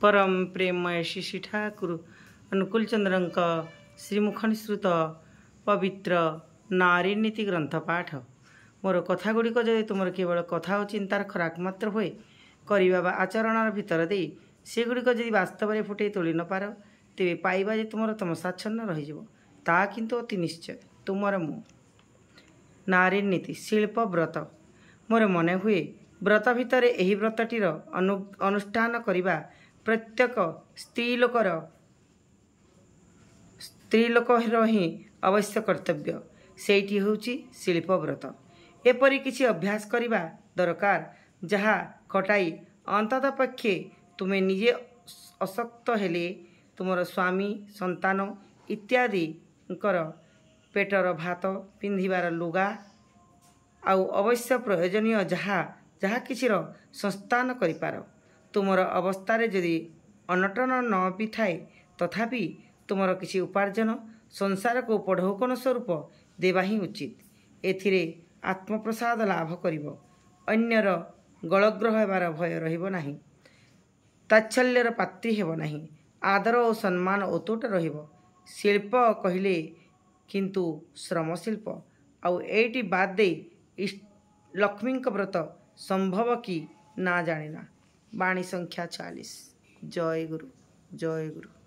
परम प्रेममय श्री ठाकुर अनुकूल चंद्र श्रीमुख निश्रुत पवित्र नारी नीति ग्रंथ पाठ मोर कथा गुड़िक जदि तुम केवल कथा और चिंतार खराक मात्र हुए करवा आचरण भितर दे सेगुड़िक जदि वास्तव में फुटे तोली न पार तेरे पाइबा जे तुम तमसाच्छन्न रहीजा किंतु अति निश्चय तुमर मु नारी नीति शिल्प व्रत मोर मन हुए व्रत भितर यही व्रतटीर अनुष्ठान करने प्रत्येक स्त्रीलोकर ही अवश्य कर्तव्य सेठी होची शिल्प व्रत एपरी किसी अभ्यास करने दरकार जहा खटाई अंतत पक्षे तुम्हें निजे अशक्त हेले तुमर स्वामी संतान इत्यादि पेटर भात पिंधिबार लुगा आउ अवश्य प्रयोजनीय जहा जहा किछिर संस्थान करिपार तुमर अवस्था जदि अनटन न भी थाए तथापि तुमर किसी उपार्जन संसार को पढ़ौकन स्वरूप देवा ही उचित एथिरे आत्मप्रसाद लाभ करिवो अन्यर गलग्रह हेबार भय रहिबो नाही ताच्छल्यर पात्री हेबो नाही आदर और सम्मान अतुट रहिबो शिल्प कहिले किंतु श्रम शिल्प आउ एटी बाद दे लक्ष्मी व्रत संभव कि ना जानिना। वाणी संख्या 40। जय गुरु जय गुरु।